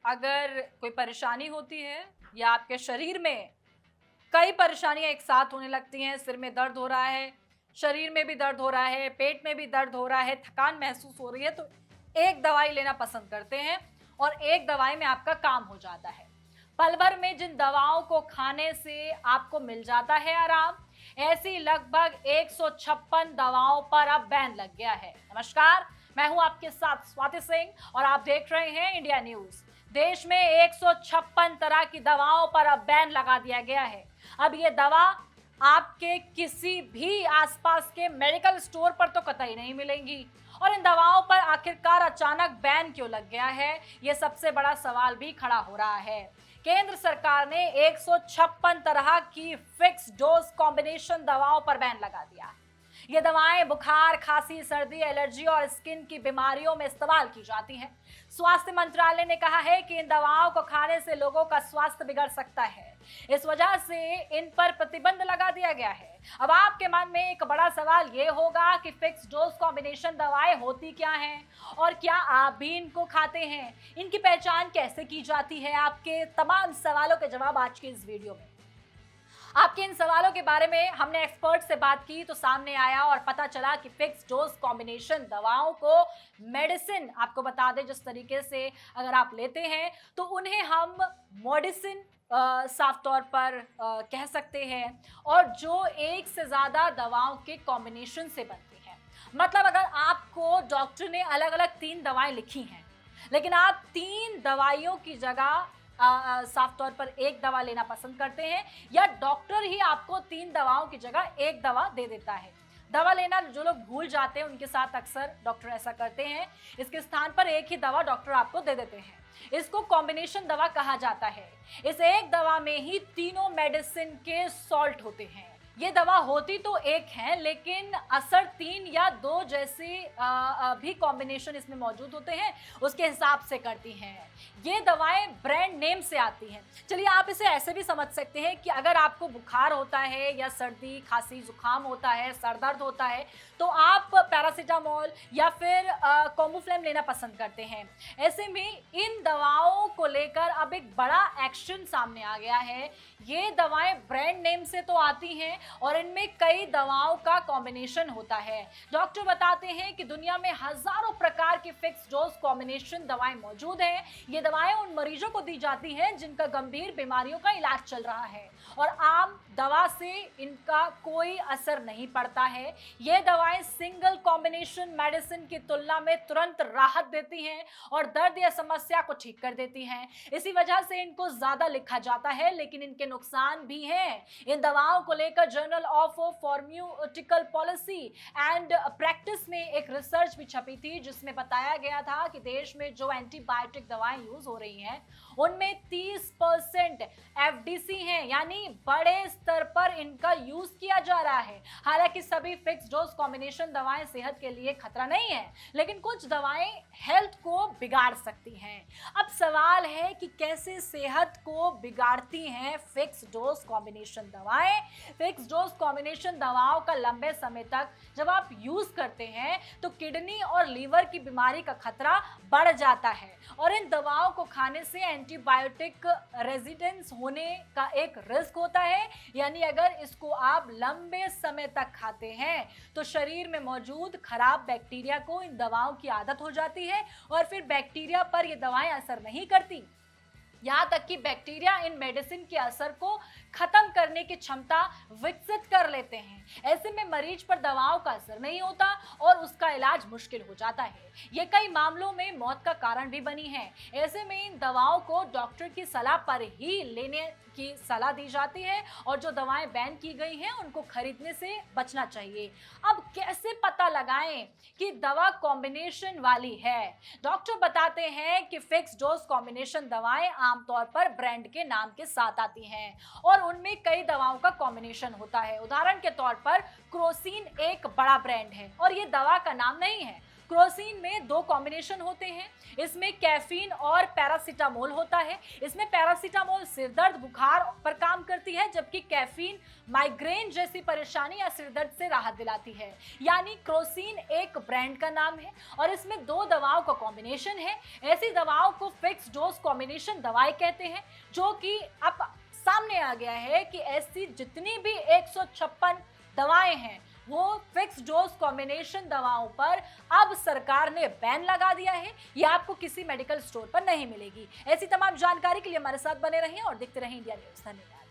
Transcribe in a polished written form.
अगर कोई परेशानी होती है या आपके शरीर में कई परेशानियां एक साथ होने लगती हैं, सिर में दर्द हो रहा है, शरीर में भी दर्द हो रहा है, पेट में भी दर्द हो रहा है, थकान महसूस हो रही है, तो एक दवाई लेना पसंद करते हैं और एक दवाई में आपका काम हो जाता है। पल भर में जिन दवाओं को खाने से आपको मिल जाता है आराम, ऐसी लगभग 156 दवाओं पर अब बैन लग गया है। नमस्कार, मैं हूं आपके साथ स्वाति सिंह और आप देख रहे हैं इंडिया न्यूज। देश में 156 तरह की दवाओं पर अब बैन लगा दिया गया है। अब ये दवा आपके किसी भी आसपास के मेडिकल स्टोर पर तो कतई नहीं मिलेंगी। और इन दवाओं पर आखिरकार अचानक बैन क्यों लग गया है, ये सबसे बड़ा सवाल भी खड़ा हो रहा है। केंद्र सरकार ने 156 तरह की फिक्स डोज कॉम्बिनेशन दवाओं पर बैन लगा दिया। ये दवाएं बुखार, खांसी, सर्दी, एलर्जी और स्किन की बीमारियों में इस्तेमाल की जाती हैं। स्वास्थ्य मंत्रालय ने कहा है कि इन दवाओं को खाने से लोगों का स्वास्थ्य बिगड़ सकता है। इस वजह से इन पर प्रतिबंध लगा दिया गया है। अब आपके मन में एक बड़ा सवाल ये होगा कि फिक्स डोज कॉम्बिनेशन दवाएं होती क्या हैं और क्या आप भी इनको खाते हैं? इनकी पहचान कैसे की जाती है? आपके तमाम सवालों के जवाब आज की इस वीडियो में। आपके इन सवालों के बारे में हमने एक्सपर्ट से बात की तो सामने आया और पता चला कि फिक्स डोज कॉम्बिनेशन दवाओं को मेडिसिन, आपको बता दें, जिस तरीके से अगर आप लेते हैं तो उन्हें हम मेडिसिन साफ तौर पर कह सकते हैं, और जो एक से ज़्यादा दवाओं के कॉम्बिनेशन से बनती हैं। मतलब अगर आपको डॉक्टर ने अलग अलग 3 दवाएं लिखी हैं, लेकिन आप 3 दवाइयों की जगह साफ तौर पर एक दवा लेना पसंद करते हैं, या डॉक्टर ही आपको 3 दवाओं की जगह एक दवा दे देता है। दवा लेना जो लोग भूल जाते हैं उनके साथ अक्सर डॉक्टर ऐसा करते हैं, इसके स्थान पर एक ही दवा डॉक्टर आपको दे देते हैं। इसको कॉम्बिनेशन दवा कहा जाता है। इस एक दवा में ही तीनों मेडिसिन के सॉल्ट होते हैं। ये दवा होती तो एक है, लेकिन असर 3 या 2 जैसे भी कॉम्बिनेशन इसमें मौजूद होते हैं, उसके हिसाब से करती हैं। ये दवाएं ब्रांड नेम से आती हैं। चलिए, आप इसे ऐसे भी समझ सकते हैं कि अगर आपको बुखार होता है या सर्दी, खांसी, जुकाम होता है, सर दर्द होता है, तो आप पैरासीटामोल या फिर कॉम्बुफ्लेम लेना पसंद करते हैं। ऐसे में इन दवाओं को लेकर अब एक बड़ा एक्शन सामने आ गया है। ये दवाएं ब्रांड नेम से तो आती हैं और इनमें कई दवाओं का कॉम्बिनेशन होता है। डॉक्टर बताते हैं कि दुनिया में हजारों प्रकार की फिक्स डोज कॉम्बिनेशन दवाएं मौजूद हैं। ये दवाएं उन मरीजों को दी जाती हैं जिनका गंभीर बीमारियों का इलाज चल रहा है और आम दवा से इनका कोई असर नहीं पड़ता है। ये दवाएं सिंगल कॉम्बिनेशन मेडिसिन की तुलना में तुरंत राहत देती हैं और दर्द या समस्या को ठीक कर देती हैं। इसी वजह से इनको ज्यादा लिखा जाता है, लेकिन इनके नुकसान भी हैं। इन दवाओं को लेकर journal of pharmaceutical policy and practice में एक रिसर्च भी छपी थी, जिसमें बताया गया था कि देश में जो एंटीबायोटिक दवाएं यूज हो रही हैं उनमें 30% एफडीसी हैं, यानी बड़े स्तर पर इनका यूज किया जा रहा है। हालांकि सभी फिक्स डोज कॉम्बिनेशन दवाएं सेहत के लिए खतरा नहीं है, लेकिन कुछ दवाएं हेल्थ को बिगाड़ सकती हैं। अब सवाल है कि कैसे सेहत को बिगाड़ती हैं फिक्स डोज कॉम्बिनेशन दवाएं। फिक्स डोज कॉम्बिनेशन दवाओं का लंबे समय तक जब आप यूज करते हैं तो किडनी और लीवर की बीमारी का खतरा बढ़ जाता है, और इन दवाओं को खाने से एंटीबायोटिक रेजिस्टेंस होने का एक रिस्क होता है। यानी अगर इसको आप लंबे समय तक खाते हैं तो शरीर में मौजूद खराब बैक्टीरिया को इन दवाओं की आदत हो जाती है और फिर बैक्टीरिया पर ये दवाएं असर नहीं करती। यहाँ तक कि बैक्टीरिया इन मेडिसिन के असर को खत्म करने की क्षमता विकसित कर लेते हैं। ऐसे में मरीज पर दवाओं का असर नहीं होता और उसका इलाज मुश्किल हो जाता है। ये कई मामलों में मौत का कारण भी बनी है। ऐसे में इन दवाओं को डॉक्टर की सलाह पर ही लेने की सलाह दी जाती है और जो दवाएं बैन की गई हैं उनको खरीदने से बचना चाहिए। अब कैसे पता लगाएं कि दवा कॉम्बिनेशन वाली है? डॉक्टर बताते हैं कि फिक्स डोज कॉम्बिनेशन दवाएं आमतौर पर ब्रांड के नाम के साथ आती हैं और उनमें कई दवाओं का कॉम्बिनेशन होता है। उदाहरण के तौर पर क्रोसिन एक बड़ा ब्रांड है और ये दवा का नाम नहीं है। क्रोसिन में 2 कॉम्बिनेशन होते हैं। इसमें कैफीन और पैरासीटामोल होता है। इसमें पैरासीटामोल सिर दर्द बुखार पर काम करती है, जबकि कैफीन माइग्रेन जैसी परेशानी या सिर दर्द से राहत दिलाती है। यानी क्रोसिन एक ब्रांड का नाम है और इसमें 2 दवाओं का कॉम्बिनेशन है। ऐसी दवाओं को फिक्स डोज कॉम्बिनेशन दवाई कहते हैं, जो कि अब सामने आ गया है कि ऐसी जितनी भी 156 दवाएं हैं वो फिक्स डोज कॉम्बिनेशन दवाओं पर अब सरकार ने बैन लगा दिया है। ये आपको किसी मेडिकल स्टोर पर नहीं मिलेगी। ऐसी तमाम जानकारी के लिए हमारे साथ बने रहें और देखते रहें इंडिया न्यूज़। धन्यवाद।